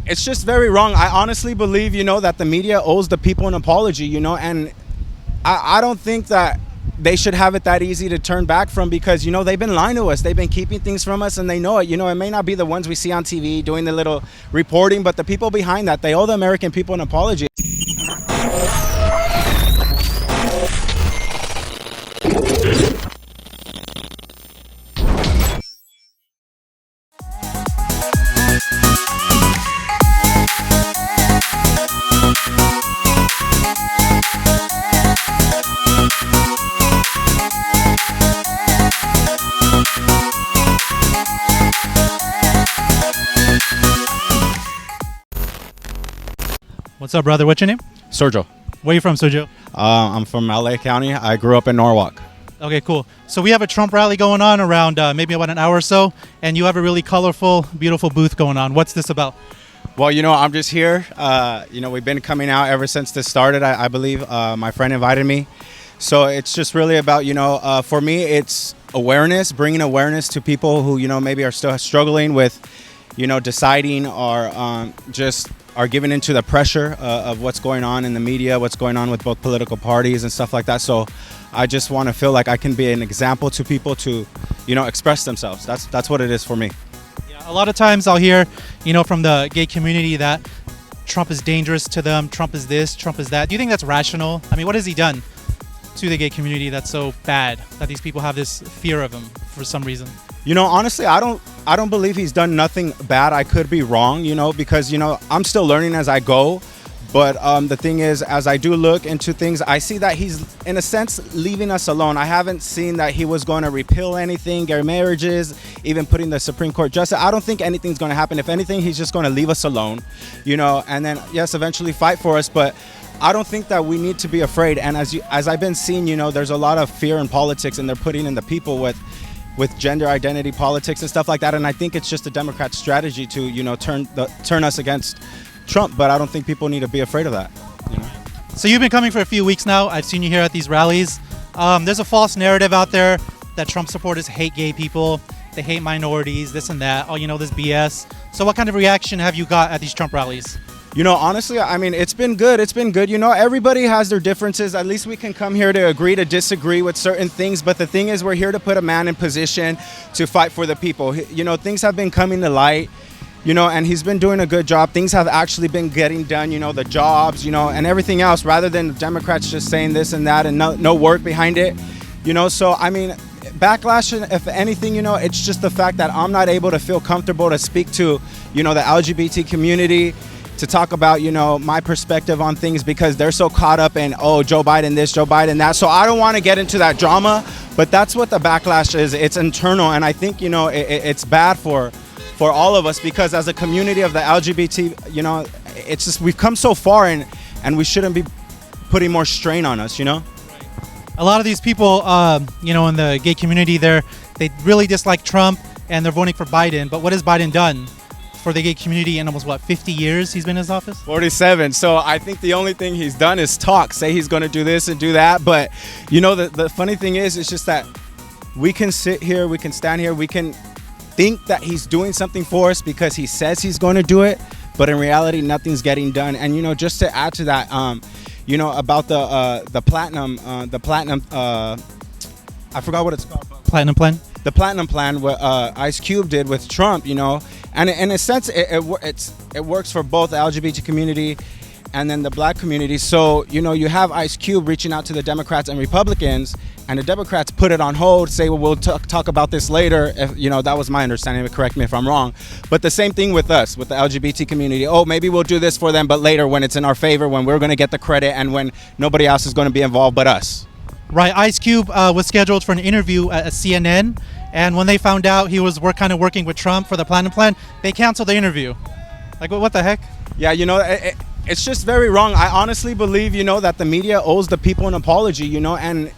It's just very wrong. I honestly believe, that the media owes the people an apology, and I don't think that they should have it that easy to turn back from because, they've been lying to us. They've been keeping things from us and they know it. It may not be the ones we see on TV doing the little reporting, but the people behind that, they owe the American people an apology. What's up, brother? What's your name? Sergio. Where are you from, Sergio? I'm from LA County. I grew up in Norwalk. Okay, cool. So we have a Trump rally going on around maybe about an hour or so, and you have a really colorful, beautiful booth going on. What's this about? Well, I'm just here. We've been coming out ever since this started, I believe. My friend invited me. So it's just really about, for me, it's awareness, bringing awareness to people who, maybe are still struggling with, deciding or just are given into the pressure of what's going on in the media, what's going on with both political parties and stuff like that. So I just want to feel like I can be an example to people to, express themselves. That's what it is for me. Yeah, a lot of times I'll hear, from the gay community that Trump is dangerous to them, Trump is this, Trump is that. Do you think that's rational? I mean, what has he done to the gay community that's so bad that these people have this fear of him for some reason? Honestly, I don't believe he's done nothing bad. I could be wrong, because, I'm still learning as I go. But the thing is, as I do look into things, I see that he's, in a sense, leaving us alone. I haven't seen that he was going to repeal anything, gay marriages, even putting the Supreme Court justice. I don't think anything's going to happen. If anything, he's just going to leave us alone, and then, yes, eventually fight for us. But I don't think that we need to be afraid. And as I've been seeing, there's a lot of fear in politics, and they're putting in the people with gender identity politics and stuff like that. And I think it's just a Democrat strategy to, turn us against Trump. But I don't think people need to be afraid of that. So you've been coming for a few weeks now. I've seen you here at these rallies. There's a false narrative out there that Trump supporters hate gay people. They hate minorities, this and that. Oh, this BS. So what kind of reaction have you got at these Trump rallies? Honestly, I mean, it's been good. It's been good. Everybody has their differences. At least we can come here to agree to disagree with certain things. But the thing is, we're here to put a man in position to fight for the people. Things have been coming to light, and he's been doing a good job. Things have actually been getting done, the jobs, and everything else, rather than Democrats just saying this and that and no work behind it. So, I mean, backlash, if anything, it's just the fact that I'm not able to feel comfortable to speak to, the LGBT community, to talk about, my perspective on things because they're so caught up in, Joe Biden this, Joe Biden that. So I don't want to get into that drama, but that's what the backlash is. It's internal. And I think, it's bad for all of us because as a community of the LGBT, it's just, we've come so far and we shouldn't be putting more strain on us, A lot of these people, in the gay community, they really dislike Trump and they're voting for Biden. But what has Biden done for the gay community in almost 50 years he's been in his office? 47. So I think the only thing he's done is talk, say he's going to do this and do that. But the funny thing is, it's just that we can sit here, we can stand here, we can think that he's doing something for us because he says he's going to do it, but in reality nothing's getting done. And just to add to that, about the platinum I forgot what it's called. Platinum plan? The platinum plan, what Ice Cube did with Trump, and in a sense, it works for both the LGBT community and then the black community. So, you have Ice Cube reaching out to the Democrats and Republicans, and the Democrats put it on hold, say, well, we'll talk about this later. If, that was my understanding. Correct me if I'm wrong. But the same thing with us, with the LGBT community. Oh, maybe we'll do this for them, but later when it's in our favor, when we're going to get the credit and when nobody else is going to be involved but us. Right. Ice Cube was scheduled for an interview at CNN, and when they found out he was working with Trump for the platinum plan, they canceled the interview. Like, what the heck? Yeah, it's just very wrong. I honestly believe, that the media owes the people an apology, and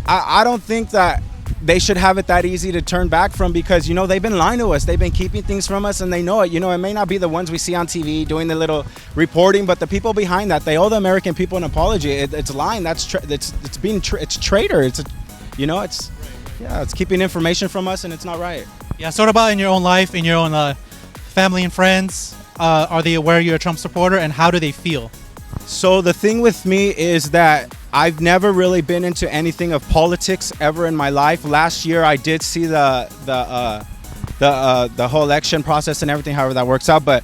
I don't think that they should have it that easy to turn back from because, they've been lying to us. They've been keeping things from us and they know it. It may not be the ones we see on TV doing the little reporting, but the people behind that, they owe the American people an apology. It's lying. It's traitor. It's keeping information from us and it's not right. Yeah, sort of about in your own life, in your own family and friends. are they aware you're a Trump supporter, and how do they feel? So the thing with me is that I've never really been into anything of politics ever in my life. Last year I did see the whole election process and everything, however that works out, but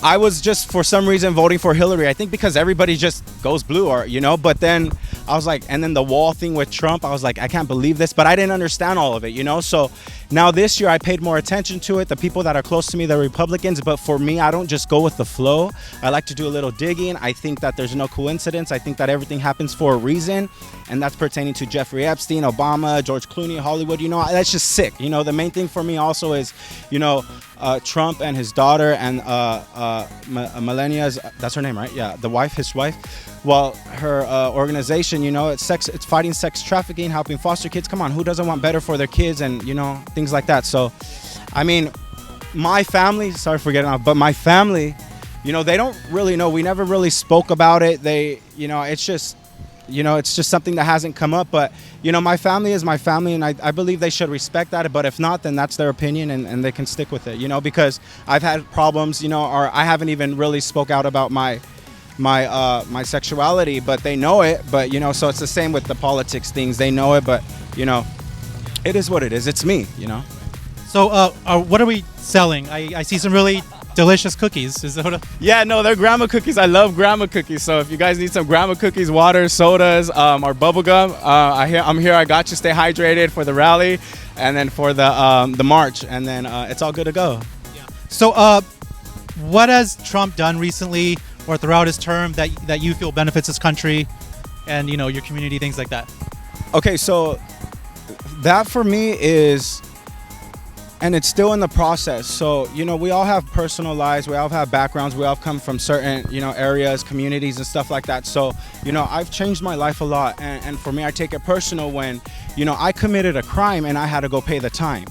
I was just for some reason voting for Hillary. I think because everybody just goes blue, or but then I was like, and then the wall thing with Trump, I was like, I can't believe this, but I didn't understand all of it, so now this year I paid more attention to it. The people that are close to me, the Republicans, but for me, I don't just go with the flow. I like to do a little digging. I think that there's no coincidence. I think that everything happens for a reason, and that's pertaining to Jeffrey Epstein, Obama, George Clooney, Hollywood. That's just sick. The main thing for me also is Trump and his daughter and Melania's, that's her name, right? Yeah, his wife. Well, her organization, it's fighting sex trafficking, helping foster kids. Come on, who doesn't want better for their kids and things like that? So, I mean, my family, sorry for getting off, but my family, they don't really know. We never really spoke about it. It's just something that hasn't come up. But my family is my family, and I believe they should respect that. But if not, then that's their opinion, and they can stick with it. Because I've had problems, or I haven't even really spoke out about my sexuality, but they know it. But so it's the same with the politics things. They know it, but it is what it is. It's me. So what are we selling? I see some really delicious cookies. Is that what? Yeah, no, they're grandma cookies. I love grandma cookies. So if you guys need some grandma cookies, water, sodas, or bubble gum, I'm here. I got you. Stay hydrated for the rally, and then for the march, and then it's all good to go. Yeah. So what has Trump done recently or throughout his term that you feel benefits this country and your community, things like that? Okay, so that for me is, and it's still in the process. So, we all have personal lives. We all have backgrounds. We all come from certain, areas, communities and stuff like that. So, I've changed my life a lot. And for me, I take it personal when, I committed a crime and I had to go pay the time.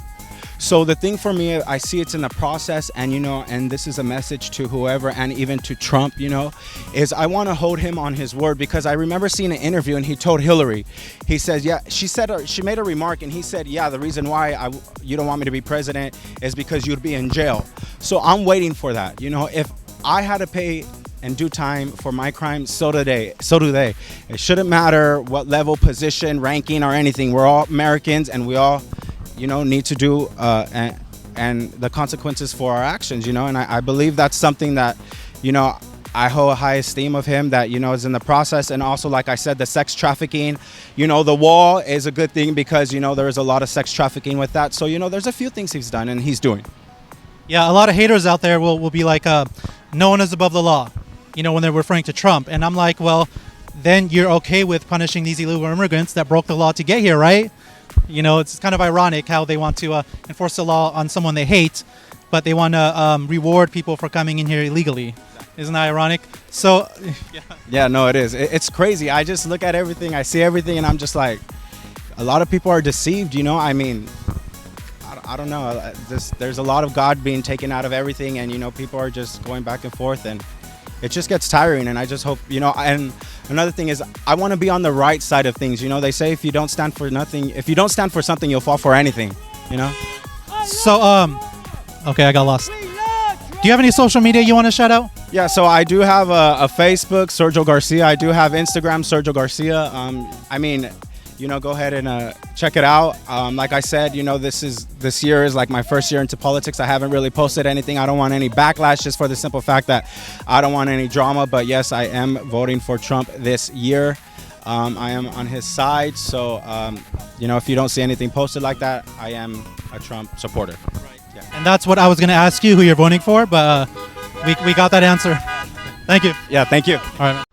So the thing for me, I see it's in the process, and and this is a message to whoever, and even to Trump, is I want to hold him on his word, because I remember seeing an interview and he told Hillary, he says, yeah, she made a remark and he said, yeah, the reason why you don't want me to be president is because you'd be in jail. So I'm waiting for that. If I had to pay and do time for my crime, so do they. It shouldn't matter what level, position, ranking, or anything. We're all Americans, and we all need to do and the consequences for our actions, and I believe that's something that, I hold a high esteem of him, that, is in the process. And also, like I said, the sex trafficking, the wall is a good thing, because, there is a lot of sex trafficking with that. So, there's a few things he's done and he's doing. Yeah, a lot of haters out there will be like, no one is above the law, when they're referring to Trump. And I'm like, well, then you're okay with punishing these illegal immigrants that broke the law to get here, right? It's kind of ironic how they want to enforce the law on someone they hate, but they want to reward people for coming in here illegally. Isn't that ironic? So, yeah, no, it is. It's crazy. I just look at everything. I see everything, and I'm just like, a lot of people are deceived, I mean, I don't know. There's a lot of God being taken out of everything, and, people are just going back and forth, and it just gets tiring. And I just hope, and another thing is, I want to be on the right side of things. They say if you don't stand for something, you'll fall for anything, So, okay, I got lost. Do you have any social media you want to shout out? Yeah, so I do have a Facebook, Sergio Garcia. I do have Instagram, Sergio Garcia. I mean, go ahead and check it out. Like I said, this year is like my first year into politics. I haven't really posted anything. I don't want any backlash, just for the simple fact that I don't want any drama. But yes, I am voting for Trump this year. I am on his side. So, if you don't see anything posted like that, I am a Trump supporter. Right. Yeah. And that's what I was going to ask you, who you're voting for, but we got that answer. Thank you. Yeah, thank you. All right.